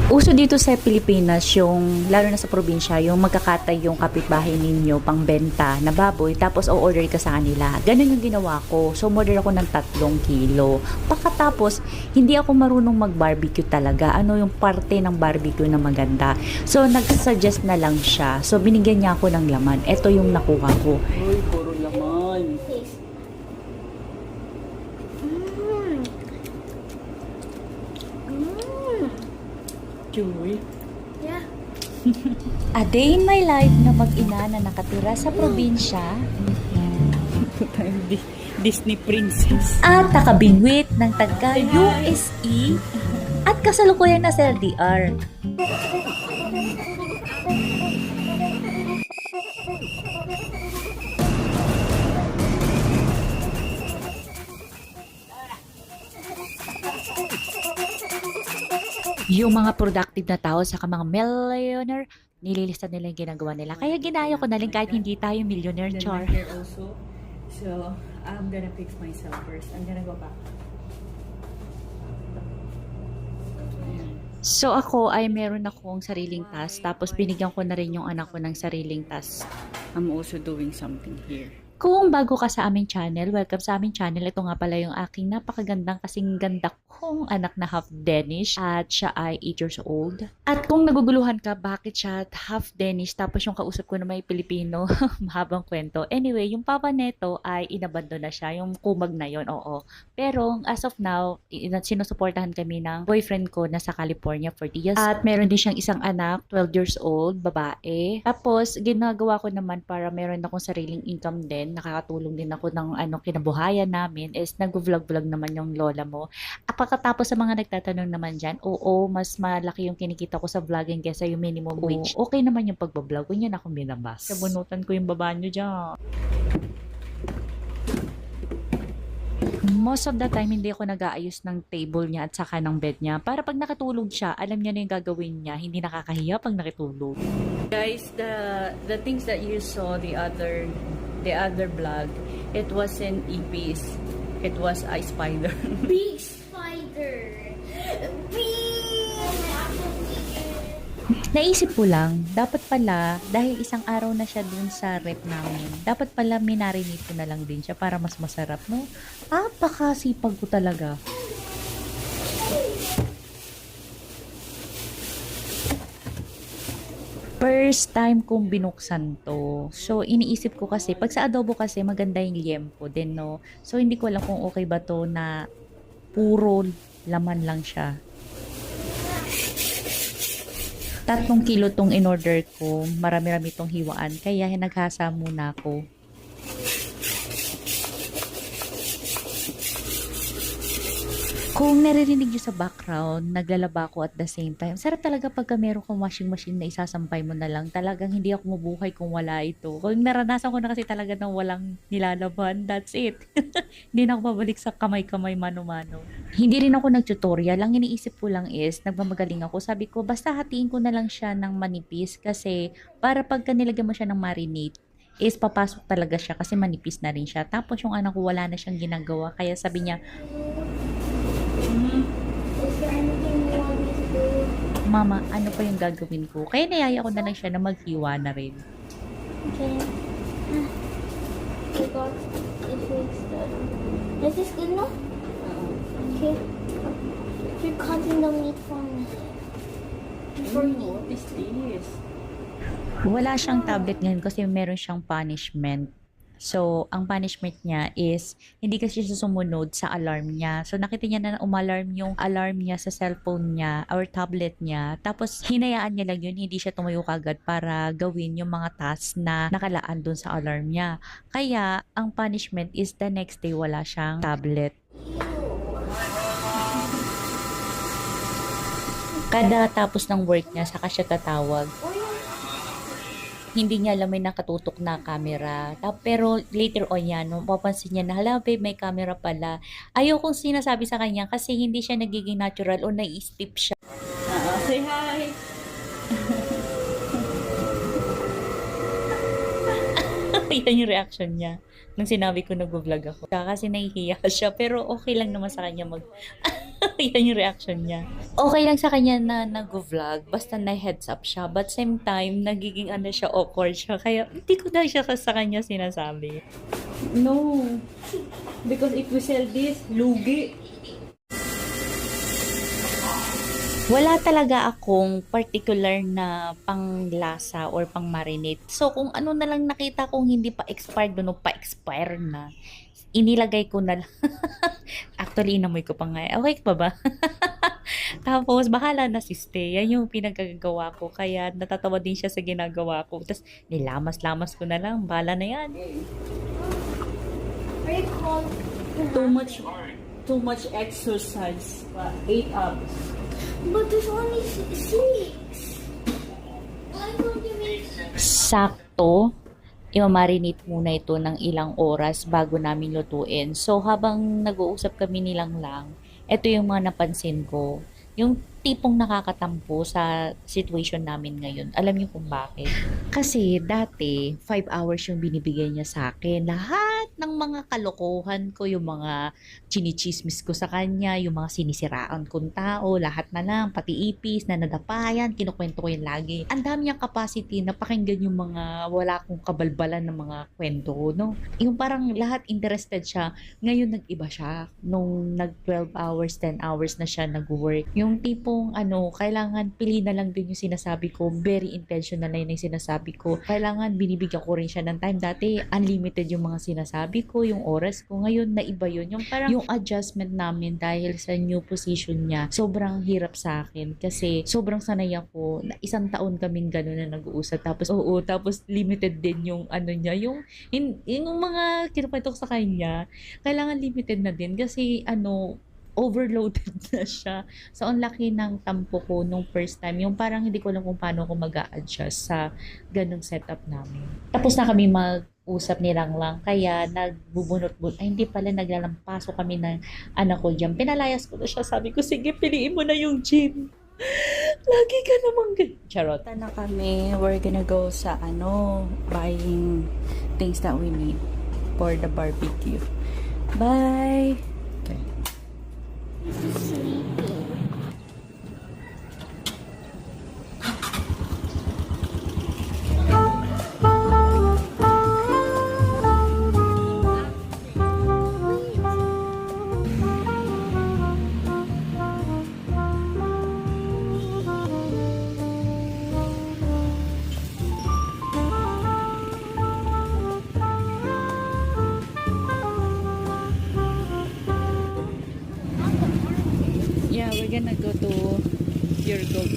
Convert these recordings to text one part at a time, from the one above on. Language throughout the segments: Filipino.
Uso dito sa Pilipinas yung, lalo na sa probinsya, yung magkakatay yung kapitbahay ninyo pang benta na baboy, tapos o-order ka sa kanila. Ganun yung ginawa ko. So, order ako ng 3 kilo. Pagkatapos, hindi ako marunong mag-barbecue talaga. Ano yung parte ng barbecue na maganda. So, nag-suggest na lang siya. So, binigyan niya ako ng laman. Ito yung nakuha ko. Uy, puro laman. Taste. Mmm. Mmm. Chewy. Yeah. A day in my life na mag-ina na nakatira sa probinsya Disney princess. at nakabingwit ng taga USE at kasalukuyan na sa LDR. Yung mga productive na tao sa mga millionaire, nililista nila yung ginagawa nila. Kaya ginaya ko na rin kahit hindi tayo millionaire, Then char. my hair also. So, I'm gonna fix myself first. I'm gonna go back. So ako ay meron akong sariling task, tapos binigyan ko na rin yung anak ko ng sariling task. I'm also doing something here. Kung bago ka sa aming channel, welcome sa aming channel. Ito nga pala yung aking napakagandang kasing ganda kong anak na half Danish at siya ay 8 years old. At kung naguguluhan ka, bakit siya half Danish tapos yung kausap ko na may Pilipino, mahabang kwento. Anyway, yung papa neto ay inabando na siya, yung kumag na yon, oo. Pero as of now, sinusuportahan kami ng boyfriend ko na sa California for 40 years. At meron din siyang isang anak, 12 years old, babae. Tapos, ginagawa ko naman para meron akong sariling income din. Nakakatulong din ako ng kinabuhayan namin is nag-vlog-vlog naman yung lola mo. At pagkatapos sa mga nagtatanong naman dyan, oo, mas malaki yung kinikita ko sa vlogging kesa yung minimum wage. Okay naman yung pagbablog. Yun akong binabas. Kabunutan ko yung baba nyo dyan. Most of the time, hindi ako nag-aayos ng table niya at saka ng bed niya. Para pag nakatulog siya, alam niya na yung gagawin niya. Hindi nakakahiya pag nakitulog. Guys, the things that you saw the other vlog, it wasn't ipis. It was a spider. Big spider. Big. Naisip ko lang, dapat pala, dahil isang araw na siya dun sa rep namin, dapat pala minarinate ko na lang din siya para mas masarap, no? Pakasipag ko talaga. First time kong binuksan to. So, iniisip ko kasi, pag sa adobo kasi, maganda yung liempo din, no? So, hindi ko alam kung okay ba to na puro laman lang siya. 3 kilo tong in-order ko. Marami-rami tong hiwaan. Kaya naghasa muna ako. Kung naririnig nyo sa background, naglalaba ako at the same time. Sarap talaga pagka meron kang washing machine na isasampay mo na lang. Talagang hindi ako mabuhay kung wala ito. Kung naranasan ko na kasi talaga ng walang nilalaban, that's it. Hindi na ako babalik sa kamay-kamay mano-mano. Hindi rin ako nag-tutorial. Ang iniisip ko lang is, nagmamagaling ako. Sabi ko, basta hatiin ko na lang siya ng manipis kasi para pagka nilagyan mo siya ng marinade, is papasok talaga siya kasi manipis na rin siya. Tapos yung anak ko wala na siyang ginagawa. Kaya sabi niya, Is there anything you want me to do? Mama, ano pa yung gagawin ko? Kaya niyaya ko na lang siya na maghiwa na rin. Okay. I got it fixed. This is good now? Okay. You're cutting the meat for me. For me. What is this? Wala siyang tablet ngayon kasi meron siyang punishment. So, ang punishment niya is, hindi kasi siya sumunod sa alarm niya. So, nakita niya na umalarm yung alarm niya sa cellphone niya or tablet niya. Tapos, hinayaan niya lang yun, hindi siya tumayo kagad para gawin yung mga tasks na nakalaan dun sa alarm niya. Kaya, ang punishment is the next day wala siyang tablet. Kada tapos ng work niya, saka siya tatawag. Hindi niya alam may nakatutok na camera. Pero later on yan, mapapansin niya na, hala babe, may camera pala. Ayaw kong sinasabi sa kanya kasi hindi siya nagiging natural o nai-step siya. Say hi! Yan yung reaction niya nung sinabi ko nag-vlog ako. Kasi nahihiya siya, pero okay lang naman sa kanya mag Yan yung reaction niya. Okay lang sa kanya na nag-vlog, basta na heads up siya. But same time, nagiging ano siya, awkward siya. Kaya hindi ko na siya sa kanya sinasabi. No. Because if we sell this, lugi. Wala talaga akong particular na panglasa or pang marinate. So, kung ano na lang nakita kong hindi pa expired doon o pa-expire na, inilagay ko na lang. Actually, inamoy ko pa nga. Okay pa ba? Tapos, bahala na si Ste. Yan yung pinagagawa ko. Kaya, natatawa din siya sa ginagawa ko. Tapos, nilamas-lamas ko na lang. Bahala na yan. Very cold. Too much exercise. 8 hours. But there's only 6. Why don't you make Sakto, i-marinate muna ito ng ilang oras bago namin lutuin. So, habang nag-uusap kami nilang lang, ito yung mga napansin ko. Yung tipong nakakatampo sa situation namin ngayon. Alam niyo kung bakit? Kasi dati, 5 hours yung binibigay niya sa akin. Lahat ng mga kalokohan ko, yung mga chinichismis ko sa kanya, yung mga sinisiraan kong tao, lahat na lang, pati ipis na nadapayan, kinukwento ko yun lagi. Ang dami niyang capacity na pakinggan yung mga wala akong kabalbalan ng mga kwento, no? Yung parang lahat interested siya. Ngayon nag-iba siya. Nung nag 12 hours, 10 hours na siya nag-work. Yung tipong kailangan pili na lang din yung sinasabi ko. Very intentional na yun yung sinasabi ko. Kailangan binibigyan ko rin siya ng time. Dati, unlimited yung mga sinasabi ko, yung oras ko. Ngayon, naiba yun. Yung parang yung adjustment namin dahil sa new position niya, sobrang hirap sa akin. Kasi sobrang sanay ako. Na 1 taon kaming gano'n na nag-uusap. Tapos, tapos limited din yung ano niya. Yung mga kinukwento ko sa kanya, kailangan limited na din. Kasi overloaded na siya. So, ang laki ng tampo ko nung first time. Yung parang hindi ko alam kung paano ko mag-a-adjust sa ganung setup namin. Tapos na kami mag-usap nilang lang. Kaya nagbubunot-bunot. Ay, hindi pala, naglalampaso kami ng anak ko dyan. Pinalayas ko na siya. Sabi ko, sige, piliin mo na yung gym. Lagi ka namang charot. Na kami, we're gonna go sa buying things that we need for the barbecue. Bye! Okay. sleeping? Yeah, we're gonna go to Pure Gold.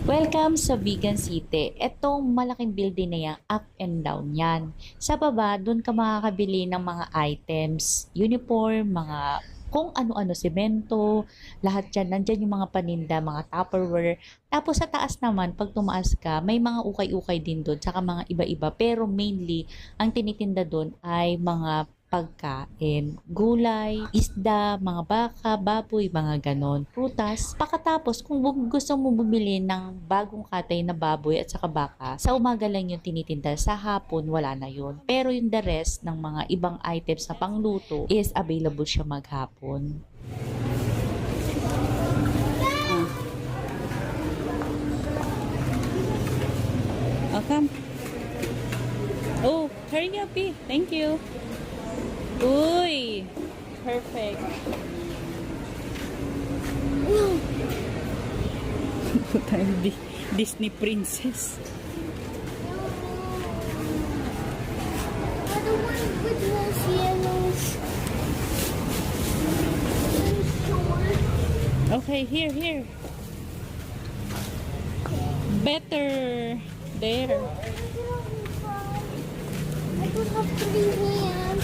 Welcome sa Vegan City. Etong malaking building na yan, up and down yan. Sa baba, doon ka makakabili ng mga items, uniform, mga kung ano-ano, semento, lahat dyan. Nandyan yung mga paninda, mga Tupperware. Tapos sa taas naman, pag tumaas ka, may mga ukay-ukay din doon, saka mga iba-iba. Pero mainly, ang tinitinda doon ay mga pagkain, gulay, isda, mga baka, baboy, mga ganon, prutas. Pagkatapos, kung gusto mo bumili ng bagong katay na baboy at saka baka, sa umaga lang yung tinitinda, sa hapon wala na yun. Pero yung the rest ng mga ibang items na pangluto is available siya maghapon. Welcome. Oh, hurry up, eh. Thank you. Uy! Perfect. Putang Disney princess. I don't want with those yellows. Okay, here. Better. There. I don't have 3 hands.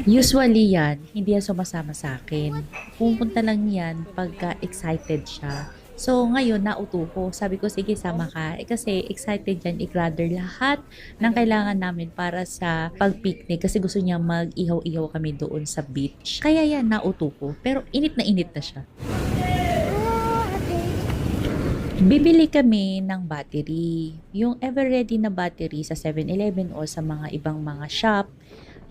Usually yan, hindi yan sumasama sa akin. Pupunta lang yan pagka excited siya. So, ngayon, nauto ko. Sabi ko, sige, sama ka. Kasi excited yan, i-gather lahat ng kailangan namin para sa pag-picnic. Kasi gusto niya mag-ihaw-ihaw kami doon sa beach. Kaya yan, nauto ko. Pero init na siya. Bibili kami ng battery. Yung ever-ready na battery sa 7-Eleven o sa mga ibang mga shop,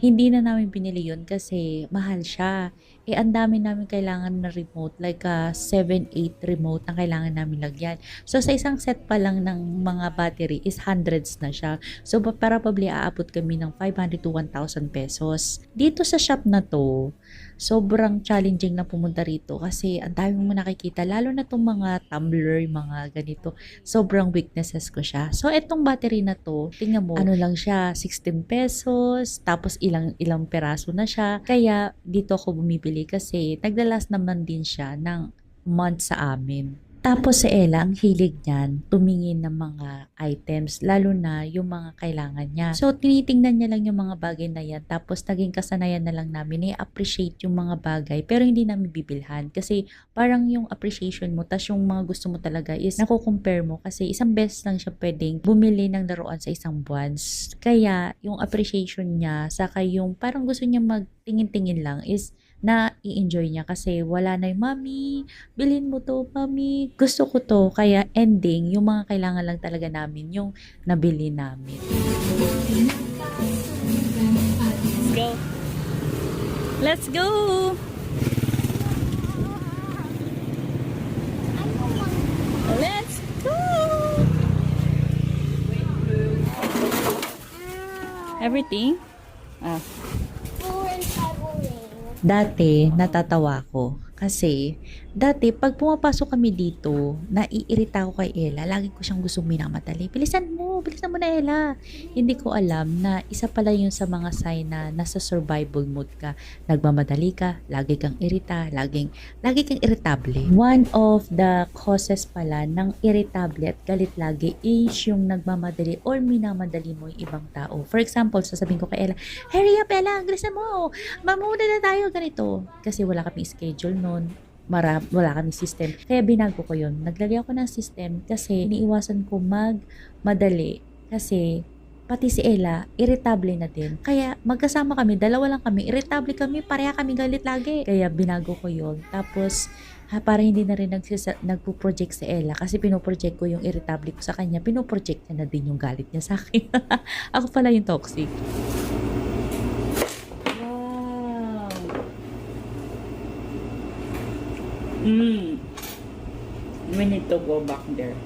hindi na namin binili yun kasi mahal siya. Ang dami namin kailangan na remote, like 7-8 remote na kailangan namin lagyan. So, sa isang set pa lang ng mga battery is hundreds na siya. So, probably aabot kami ng 500 to 1,000 pesos. Dito sa shop na to, sobrang challenging na pumunta rito kasi ang dami mo nakikita, lalo na itong mga tumbler, mga ganito. Sobrang weaknesses ko siya. So, itong battery na to, tingnan mo, ano lang siya, 16 pesos, tapos ilang peraso na siya. Kaya, dito ako bumibili kasi naglalas naman din siya ng month sa amin. Tapos si Ella, ang hilig niyan, tumingin ng mga items, lalo na yung mga kailangan niya. So, tinitingnan niya lang yung mga bagay na yan, tapos naging kasanayan na lang namin, i-appreciate yung mga bagay, pero hindi namin bibilhan. Kasi parang yung appreciation mo, tas yung mga gusto mo talaga is nakukompare mo, kasi isang beses lang siya pwedeng bumili ng laruan sa isang buwan. Kaya, yung appreciation niya, saka yung parang gusto niya magtingin-tingin lang is na i-enjoy niya kasi wala na yung mami, bilhin mo to, mami, gusto ko to. Kaya ending, yung mga kailangan lang talaga namin, yung nabili namin. Let's go. Let's go. Let's go. Everything? Ah. Four and traveling. Dati, natatawa ko. Kasi, dati, pag pumapasok kami dito, naiirita ako kay Ella. Lagi ko siyang gustong minamadali. Bilisan mo na Ella. Hindi ko alam na isa pala yun sa mga sign na nasa survival mode ka. Nagmamadali ka, lagi kang irita, lagi kang irritable. One of the causes pala ng irritable at galit lagi is yung nagmamadali or minamadali mo yung ibang tao. For example, sasabihin ko kay Ella, hurry up Ella, bilisan mo. Mamuna na tayo ganito. Kasi wala kaming schedule noon. Wala kaming system. Kaya binago ko yun. Naglagay ako ng system kasi iniiwasan ko magmadali. Kasi pati si Ella, irritable na din. Kaya magkasama kami, dalawa lang kami, irritable kami, pareha kami galit lagi. Kaya binago ko yun. Tapos, para hindi na rin nagpo-project si Ella kasi pinoproject ko yung irritable ko sa kanya, pinoproject niya na din yung galit niya sa akin. Ako pala yung toxic. We need to go back there.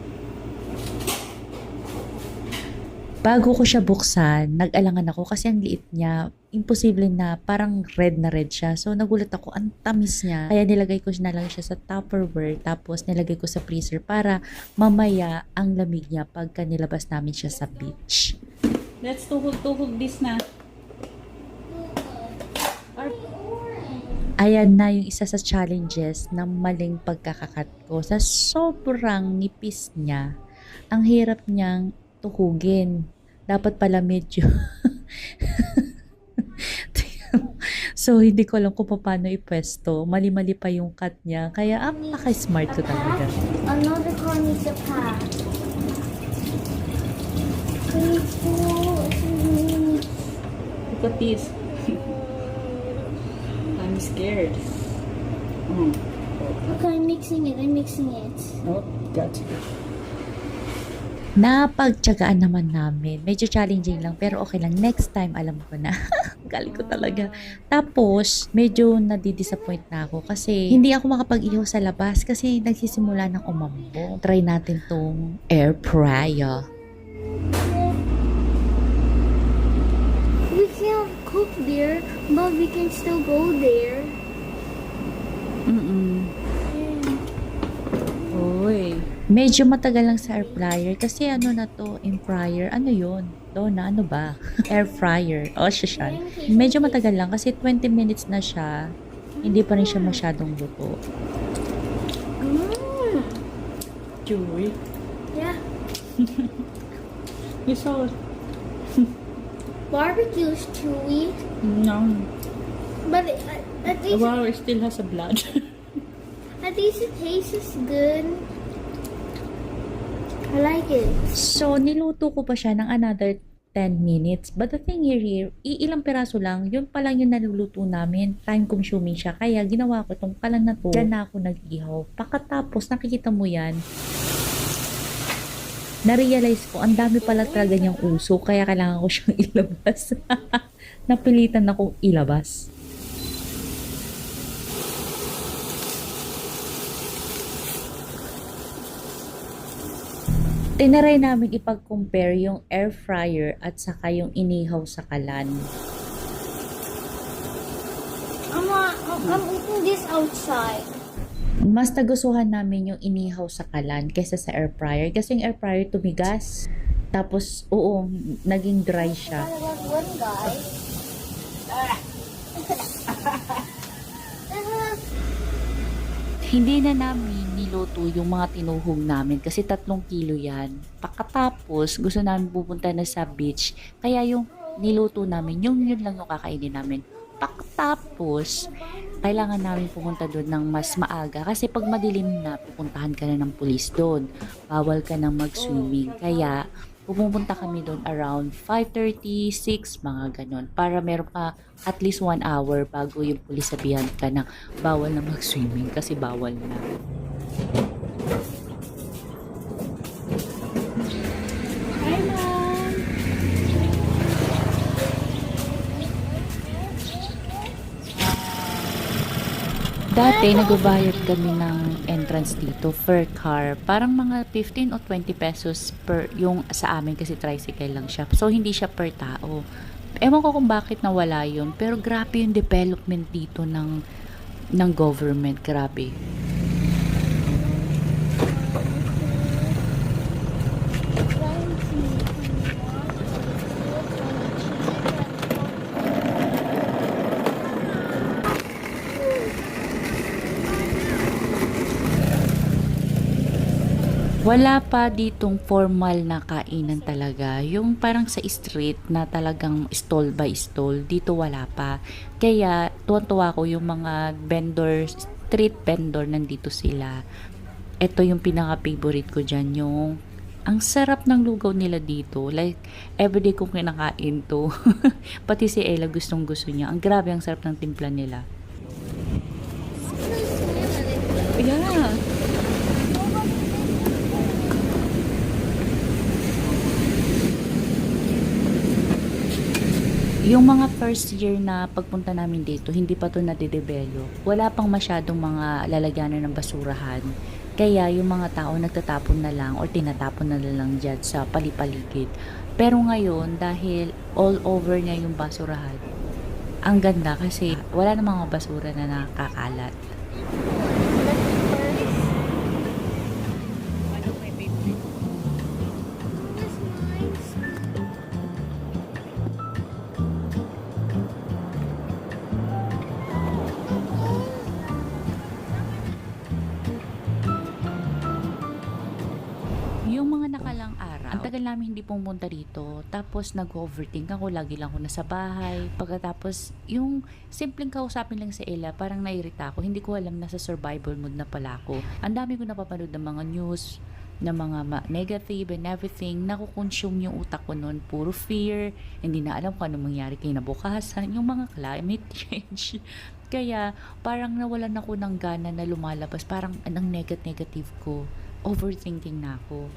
Bago ko siya buksan, nag-alangan ako kasi ang liit niya. Imposible na parang red na red siya. So nagulat ako, ang tamis niya. Kaya nilagay ko na lang siya sa Tupperware tapos nilagay ko sa freezer para mamaya ang lamig niya pagka nilabas namin siya sa beach. Let's tuhog this na. Ayan na yung isa sa challenges ng maling pagkakakat ko. Sa sobrang nipis niya, ang hirap niyang tuhugin. Dapat pala medyo... So, hindi ko alam kung paano ipwesto. Mali-mali pa yung cut niya. Kaya, napaka-smart ko talaga. Another car needs a pack. Please, Look at this. I'm scared. Okay, I'm mixing it. Oh, gotcha. Napagtyagaan naman namin. Medyo challenging lang, pero okay lang. Next time, alam ko na. Galing ko talaga. Tapos, medyo nadidisappoint na ako kasi hindi ako makapag-ihaw sa labas kasi nagsisimula ng umambo. Try natin tong air fryer. We can't cook there, but we can still go there. Uy. Medyo matagal lang sa air fryer kasi ano na to, air fryer, ano yun? Donna, ano ba? Air fryer. O, siya. Medyo matagal lang kasi 20 minutes na siya. Hindi pa rin siya masyadong luto. Chewy. Yeah. You saw it. Barbecue is chewy, No. but at least Wow, it still has a blood. it tastes good. I like it. So, niluto ko pa siya ng another 10 minutes. But the thing here, ilang piraso lang, yun pa lang yung naluluto namin. Time consuming siya. Kaya ginawa ko itong kalan na to. Diyan na ako nag-ihaw. Pagkatapos, nakikita mo yan, na-realize ko, ang dami pala talaga niyang uso, kaya kailangan ko siyang ilabas. Napilitan akong ilabas. Tinaray namin ipag-compare yung air fryer at saka yung inihaw sa kalan. I'm eating this outside. Mas nagustuhan namin yung inihaw sa kalan kaysa sa air fryer. Kasi yung air fryer tumigas. Tapos, oo, naging dry siya. What about one guy? Hindi na namin niluto yung mga tinuhog namin kasi 3 kilo yan. Pagkatapos, gusto namin pupunta na sa beach. Kaya yung niluto namin, yun lang yung kakainin namin. Pagkatapos, kailangan namin pumunta doon ng mas maaga kasi pag madilim na, pupuntahan ka na ng pulis doon. Bawal ka nang mag-swimming. Kaya, pupunta kami doon around 5:30, 6, mga ganon. Para meron ka at least 1 hour bago yung pulis sabihan ka na bawal na mag-swimming kasi bawal na. Hi, Mom! Dati, nagbabayad kami ng entrance dito per car. Parang mga 15 o 20 pesos per yung sa amin kasi tricycle lang siya. So, hindi siya per tao. Ewan ko kung bakit nawala yun. Pero grabe yung development dito ng government. Grabe. Wala pa ditong formal na kainan talaga. Yung parang sa street na talagang stall by stall, dito wala pa. Kaya tuwan-tuwa ko yung mga vendor, street vendor, nandito sila. Ito yung pinaka-favorite ko dyan, yung ang sarap ng lugaw nila dito. Like, everyday kong kinakain to. Pati si Ella gustong gusto niya. Ang grabe, ang sarap ng timpla nila. Yeah. Yung mga first year na pagpunta namin dito, hindi pa to nade-develop. Wala pang masyadong mga lalagyanan ng basurahan. Kaya yung mga tao nagtatapon na lang or tinatapon na lang dyan sa palipaligid. Pero ngayon, dahil all over niya yung basurahan, ang ganda kasi wala na mga basura na nakakalat. Yung mga nakalang araw, ang tagal namin hindi pumunta dito. Tapos nag-overthink ako, lagi lang ako nasa bahay. Pagkatapos, yung simpleng kausapin lang si Ella, parang nairita ako. Hindi ko alam na sa survival mode na pala ako. Ang dami ko napapanood ng mga news, na mga negative and everything. Nakukonsume yung utak ko noon. Puro fear. Hindi na alam kung ano mangyari kinabukasan. Yung mga climate change. Kaya, parang nawalan ako ng gana na lumalabas. Parang ang negative ko. Overthinking na ako.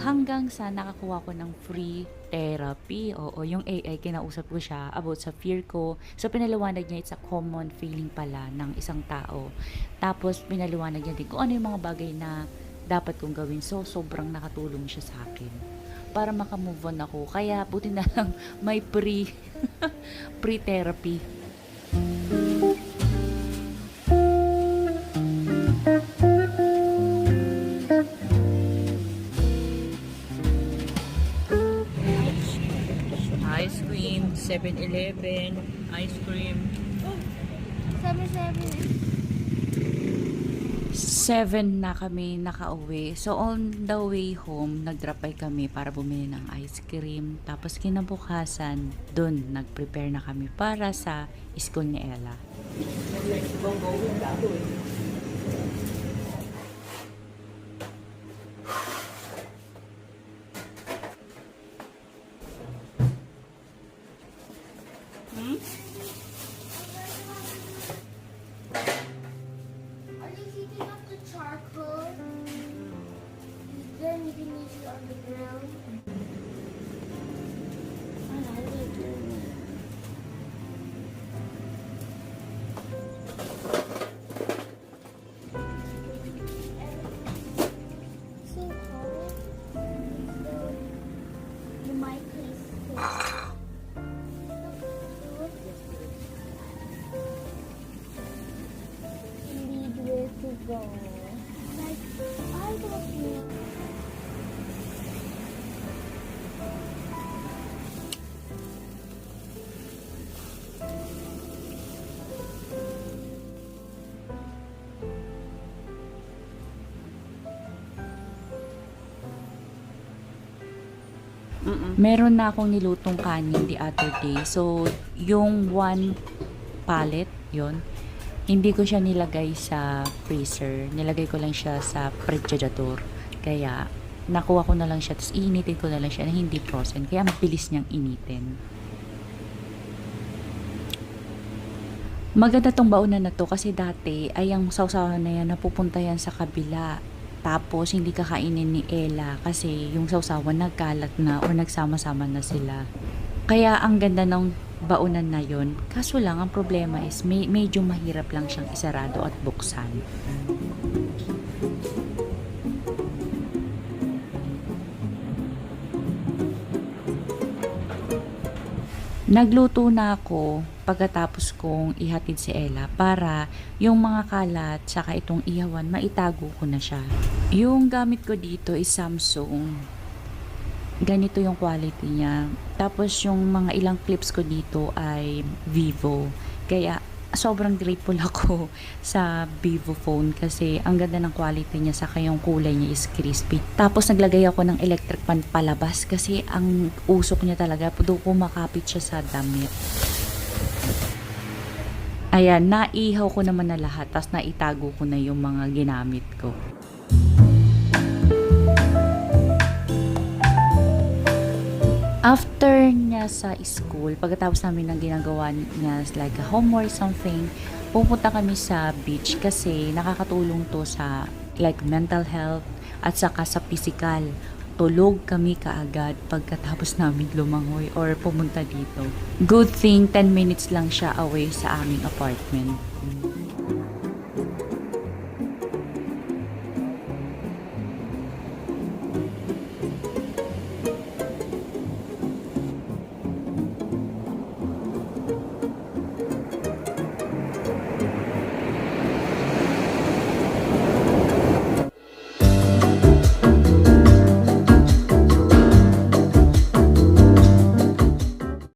Hanggang sa nakakuha ko ng free therapy. Oo, yung AI, kinausap ko siya about sa fear ko. So, pinaliwanag niya, it's a common feeling pala ng isang tao. Tapos, pinaliwanag niya din kung ano yung mga bagay na dapat kong gawin. So, sobrang nakatulong siya sa akin para makamove on ako. Kaya, buti na lang may free therapy. Ice cream, 7-Eleven, ice cream. 7 na kami nakauwi. So, on the way home, nag-drop by kami para bumili ng ice cream. Tapos, kinabukasan, dun, nag-prepare na kami para sa school ni Ella. Meron na akong nilutong kanin the other day. So, yung one pallet, yon, hindi ko siya nilagay sa freezer. Nilagay ko lang siya sa refrigerator. Kaya, nakuha ko na lang siya, tapos iinitin ko na lang siya na hindi frozen. Kaya, mabilis niyang initin. Maganda tong baunan na to kasi dati ay ang sausawan na yan napupunta yan sa kabila. Tapos hindi kakainin ni Ella kasi yung sausawan nagkalat na or nagsama-sama na sila. Kaya ang ganda ng baunan na yon. Kaso lang ang problema is medyo mahirap lang siyang isarado at buksan. Nagluto na ako pagkatapos kong ihatid si Ella para yung mga kalat saka itong ihawan maitago ko na siya. Yung gamit ko dito is Samsung. Ganito yung quality niya. Tapos yung mga ilang clips ko dito ay Vivo. Kaya sobrang grateful ako sa Vivo phone kasi ang ganda ng quality niya saka yung kulay niya is crispy. Tapos naglagay ako ng electric fan palabas kasi ang usok niya talaga doon kumakapit siya sa damit. Ayan, naihaw ko naman na lahat tapos naitago ko na yung mga ginamit ko. After niya sa school, pagkatapos namin ng ginagawa niya like a homework something, pupunta kami sa beach kasi nakakatulong to sa like mental health at saka sa physical. Tulog kami kaagad pagkatapos namin lumangoy or pumunta dito. Good thing 10 minutes lang siya away sa aming apartment.